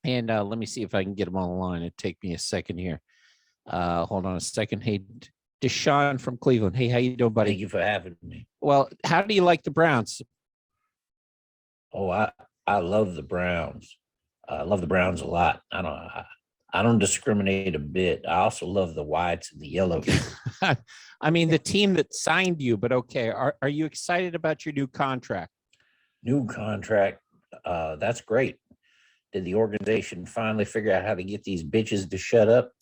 And let me see if I can get them on the line. It'd take me a second here. Hold on a second. Hey, DeShaun from Cleveland. Hey, how you doing, buddy? Thank you for having me. Well, how do you like the Browns? Oh, I love the Browns. I love the Browns a lot. I don't discriminate a bit. I also love the whites and the yellows. I mean, the team that signed you, but okay. Are you excited about your new contract? New contract. That's great. Did the organization finally figure out how to get these bitches to shut up?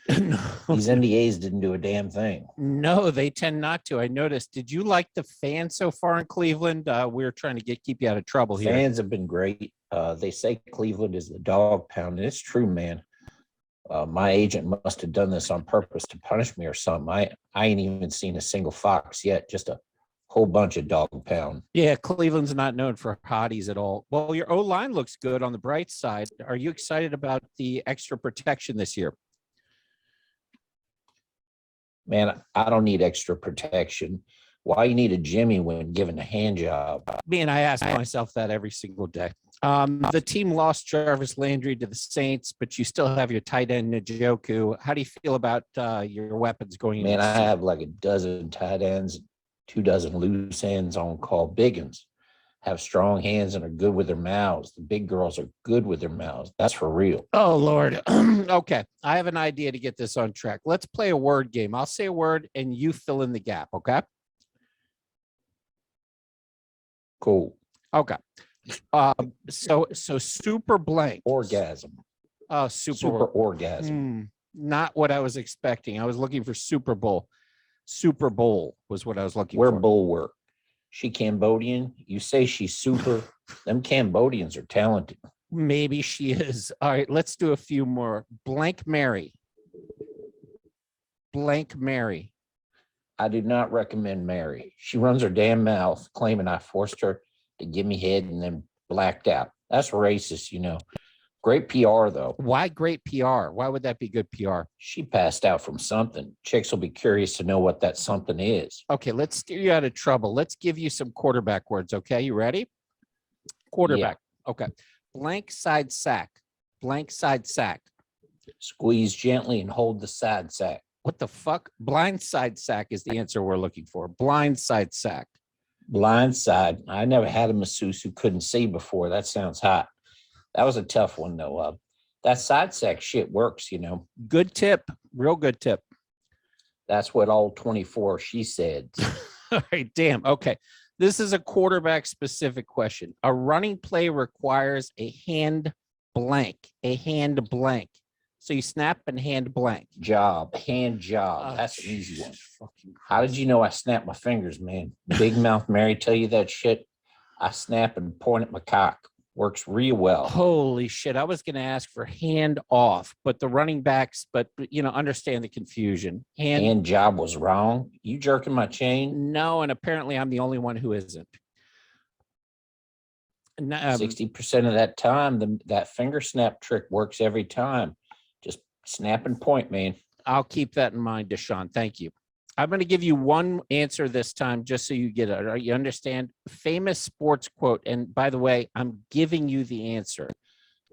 No. These NDAs didn't do a damn thing. No, they tend not to. I noticed. Did you like the fans so far in Cleveland? We're trying to keep you out of trouble here. Fans have been great. They say Cleveland is the dog pound, and it's true, man. My agent must have done this on purpose to punish me or something. I ain't even seen a single fox yet, just a whole bunch of dog pound. Yeah, Cleveland's not known for hotties at all. Well, your O-line looks good on the bright side. Are you excited about the extra protection this year? Man, I don't need extra protection. Why you need a Jimmy when given a hand job? Man, I ask myself that every single day. The team lost Jarvis Landry to the Saints, but you still have your tight end Njoku. How do you feel about your weapons going? Man, I have like a dozen tight ends, 24 loose ends on call. Biggins have strong hands and are good with their mouths. The big girls are good with their mouths. That's for real. Oh, Lord. Okay. I have an idea to get this on track. Let's play a word game. I'll say a word and you fill in the gap. Okay. Cool. Okay. So super blank. Orgasm. Super orgasm. Not what I was expecting. I was looking for Super Bowl. Super Bowl was what I was looking We're for. bulwark. She Cambodian. You say she's super. Them Cambodians are talented. Maybe she is. All right, let's do a few more. Blank Mary. Blank Mary. I do not recommend Mary. She runs her damn mouth claiming I forced her to give me head and then blacked out. That's racist, you know. Great PR, though. Why great PR? Why would that be good PR? She passed out from something. Chicks will be curious to know what that something is. Okay, let's steer you out of trouble. Let's give you some quarterback words, okay? You ready? Quarterback. Yeah. Okay. Blank side sack. Blank side sack. Squeeze gently and hold the side sack. What the fuck? Blind side sack is the answer we're looking for. Blind side sack. Blind side. I never had a masseuse who couldn't see before. That sounds hot. That was a tough one, though. That side sack shit works, you know. Good tip. Real good tip. That's what all 24 she said. All right, damn. Okay. This is a quarterback specific question. A running play requires a hand blank. A hand blank. So you snap and hand blank. Hand job. That's an easy one. How did you know I snapped my fingers, man? Big Mouth Mary tell you that shit? I snap and point at my cock. Works real well. Holy shit. I was going to ask for hand off, but the running backs, but you know, understand the confusion. Hand job was wrong. You jerking my chain? No, and apparently I'm the only one who isn't. 60% of that time, that finger snap trick works every time. Just snap and point, man. I'll keep that in mind, DeShaun. Thank you. I'm going to give you one answer this time, just so you get it. You understand? Famous sports quote. And by the way, I'm giving you the answer.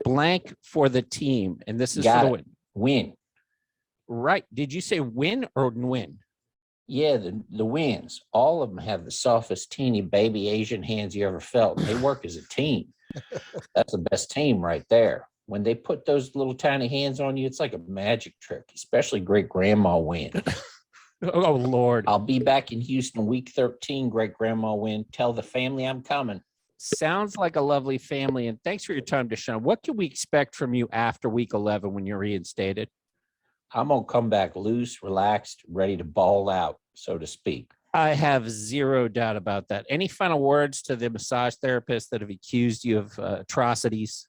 Blank for the team. And this is for the win. Win. Right. Did you say win or win? Yeah, the wins. All of them have the softest, teeny baby Asian hands you ever felt. They work as a team. That's the best team right there. When they put those little tiny hands on you, it's like a magic trick, especially great grandma Win. Oh, Lord. I'll be back in Houston week 13, great grandma Win. Tell the family I'm coming. Sounds like a lovely family. And thanks for your time, DeShaun. What can we expect from you after week 11 when you're reinstated? I'm going to come back loose, relaxed, ready to ball out, so to speak. I have zero doubt about that. Any final words to the massage therapists that have accused you of atrocities?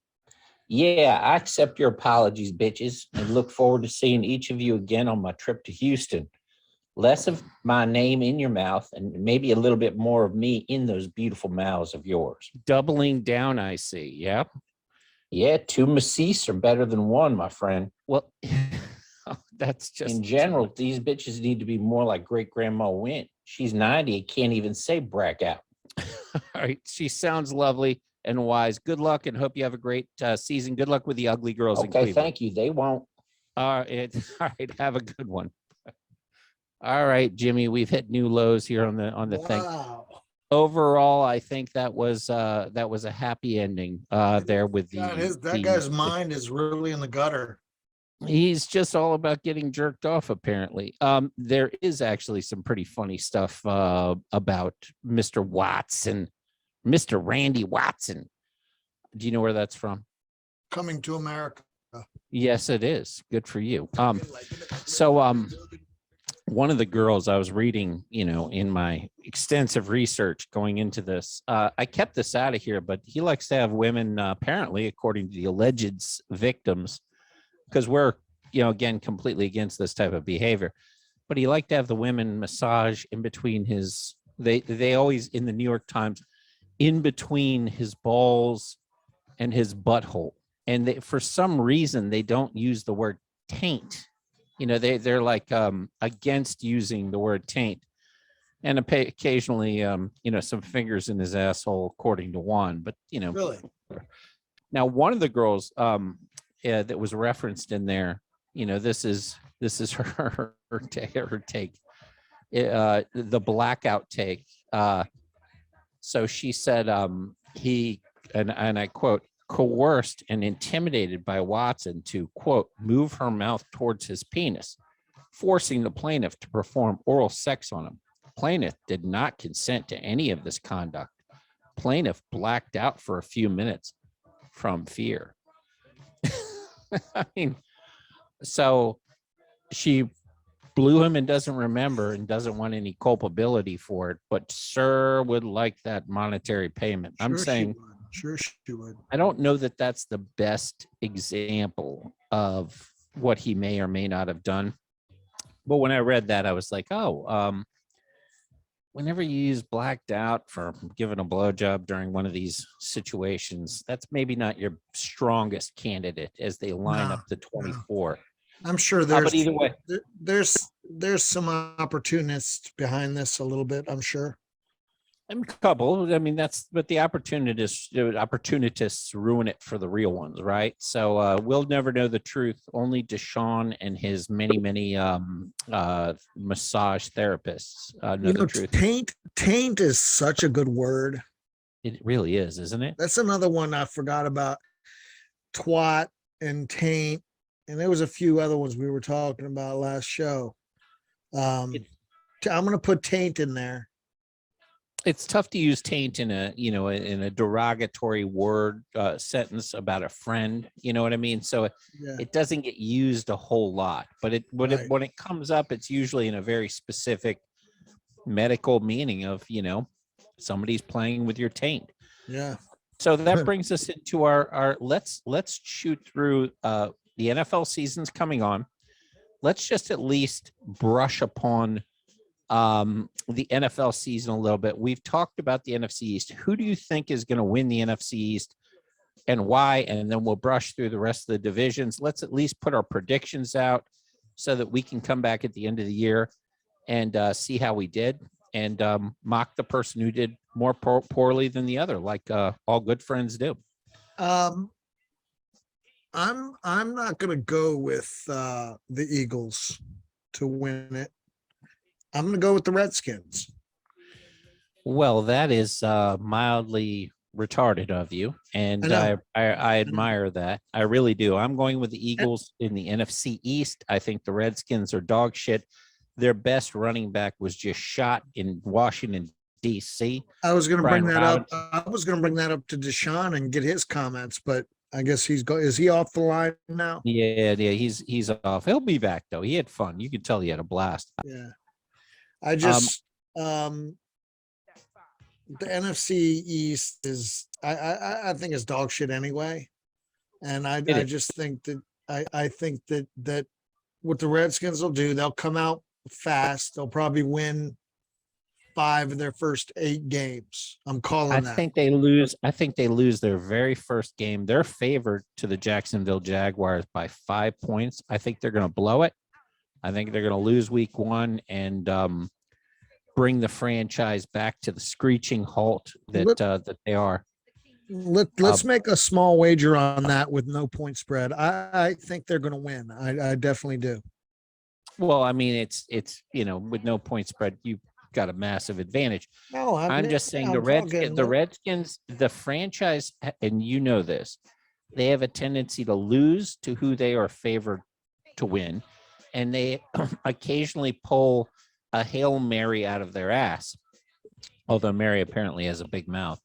Yeah, I accept your apologies, bitches, and look forward to seeing each of you again on my trip to Houston. Less of my name in your mouth and maybe a little bit more of me in those beautiful mouths of yours. Doubling down, I see. Yeah. Yeah, 2 masseuse are better than 1, my friend. Well, that's just... In general, these bitches need to be more like great grandma Win. She's 90 and can't even say brack out. All right. She sounds lovely. and wise. Good luck and hope you have a great season. Good luck with the ugly girls in Okay, Cleveland. thank you. They won't. All right. Have a good one. All right, Jimmy, we've hit new lows here on the thing. Wow. Overall, I think that was a happy ending there with God, that the guy's mind is really in the gutter. he's just all about getting jerked off, apparently. There is actually some pretty funny stuff about Mr. Watson, Mr. Randy Watson. Do you know where that's from? Coming to America. Yes, it is. Good for you. So one of the girls I was reading, in my extensive research going into this, I kept this out of here, but he likes to have women, apparently, according to the alleged victims, because we're, again, completely against this type of behavior. But he liked to have the women massage in between his, they always, in the New York Times, in between his balls and his butthole. And they, for some reason, they don't use the word taint. They're like against using the word taint. And occasionally, some fingers in his asshole, according to Juan. But, Really? now one of the girls that was referenced in there, this is her take, the blackout take. So she said he, and I quote, coerced and intimidated by Watson to, quote, move her mouth towards his penis, forcing the plaintiff to perform oral sex on him. Plaintiff did not consent to any of this conduct. Plaintiff blacked out for a few minutes from fear. I mean, so she blew him and doesn't remember and doesn't want any culpability for it, but sure would like that monetary payment. I'm saying, Sure she would. I don't know that that's the best example of what he may or may not have done. But when I read that, I was like, whenever you use blacked out for giving a blowjob during one of these situations, that's maybe not your strongest candidate as they line up the 24. I'm sure But either way, there's some opportunists behind this a little bit, I'm sure. a couple. I mean, but the opportunists ruin it for the real ones, right? So we'll never know the truth. Only DeShaun and his many massage therapists know the truth. Taint is such a good word. It really is, isn't it? That's another one I forgot about. Twat and taint, and there was a few other ones we were talking about last show. I'm going to put taint in there. It's tough to use taint in a derogatory word sentence about a friend. You know what I mean? So it doesn't get used a whole lot, but when it comes up, it's usually in a very specific medical meaning of, somebody's playing with your taint. Yeah. So that brings us into our let's shoot through the NFL season's coming on. Let's just at least brush upon the NFL season a little bit. We've talked about the NFC East. Who do you think is going to win the NFC East and why? And then we'll brush through the rest of the divisions. Let's at least put our predictions out so that we can come back at the end of the year and see how we did and mock the person who did more poorly than the other, like all good friends do. I'm not going to go with the Eagles to win it. I'm going to go with the Redskins. Well, that is mildly retarded of you, and I admire that. I really do. I'm going with the Eagles in the NFC East. I think the Redskins are dog shit. Their best running back was just shot in Washington, D.C. I was going to bring that up. I was going to bring that up to DeShaun and get his comments, but I guess is he off the line now? Yeah, he's off. He'll be back though. He had fun. You could tell he had a blast. Yeah. I just the NFC East is I think is dog shit anyway. And I just think that I think that what the Redskins will do, they'll come out fast. They'll probably win 5 of their first 8 games. I'm calling that. I think they lose their very first game. They're favored to the Jacksonville Jaguars by 5 points. I think they're going to blow it. I think they're going to lose week 1 and bring the franchise back to the screeching halt that they are. Let's make a small wager on that with no point spread. I think they're going to win. I definitely do. Well, I mean, it's with no point spread, you've got a massive advantage. No, I'm just saying I'm talking. the Redskins, the franchise, and you know this, they have a tendency to lose to who they are favored to win, and they occasionally pull a Hail Mary out of their ass. Although Mary apparently has a big mouth,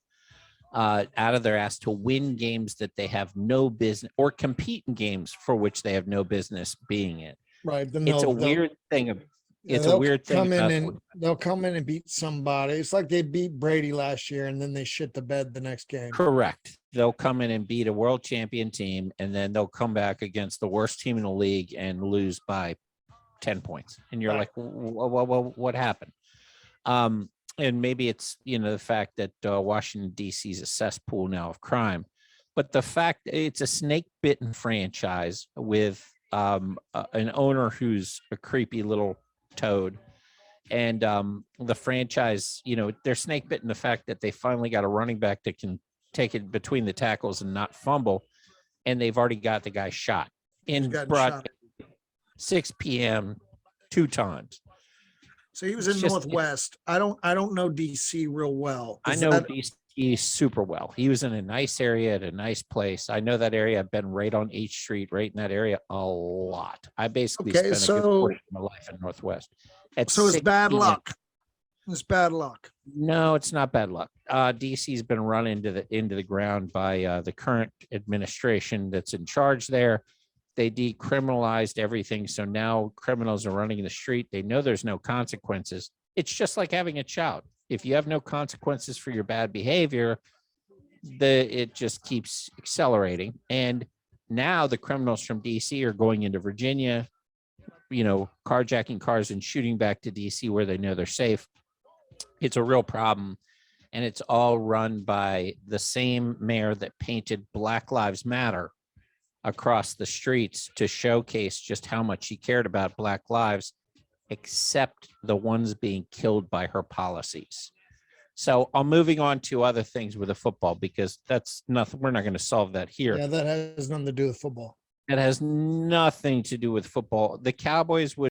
out of their ass to win games that they have no business, or compete in games for which they have no business being in. Right. Then It's a weird thing. It's a weird thing. They'll come in and beat somebody. It's like they beat Brady last year and then they shit the bed the next game. Correct. They'll come in and beat a world champion team, and then they'll come back against the worst team in the league and lose by 10 points. And you're like, well, what happened? And maybe it's, the fact that Washington, D.C. is a cesspool now of crime. But the fact it's a snake-bitten franchise with an owner who's a creepy little toad. And the franchise, they're snake-bitten the fact that they finally got a running back that can take it between the tackles and not fumble. And they've already got the guy shot in broad 6 p.m. 2 times. So he was in Northwest. I don't know DC real well. I know DC super well. He was in a nice area at a nice place. I know that area. I've been right on H Street, right in that area a lot. I basically spent a good portion of my life in Northwest. So it's bad luck. It's bad luck. No, it's not bad luck. DC's been run into the ground by the current administration that's in charge there. They decriminalized everything. So now criminals are running in the street. They know there's no consequences. It's just like having a child. If you have no consequences for your bad behavior, it just keeps accelerating. And now the criminals from DC are going into Virginia, carjacking cars and shooting back to DC where they know they're safe. It's a real problem. And it's all run by the same mayor that painted Black Lives Matter across the streets to showcase just how much she cared about Black lives, except the ones being killed by her policies. So I'm moving on to other things with the football, because that's nothing. We're not going to solve that here. Yeah, that has nothing to do with football. It has nothing to do with football. The Cowboys would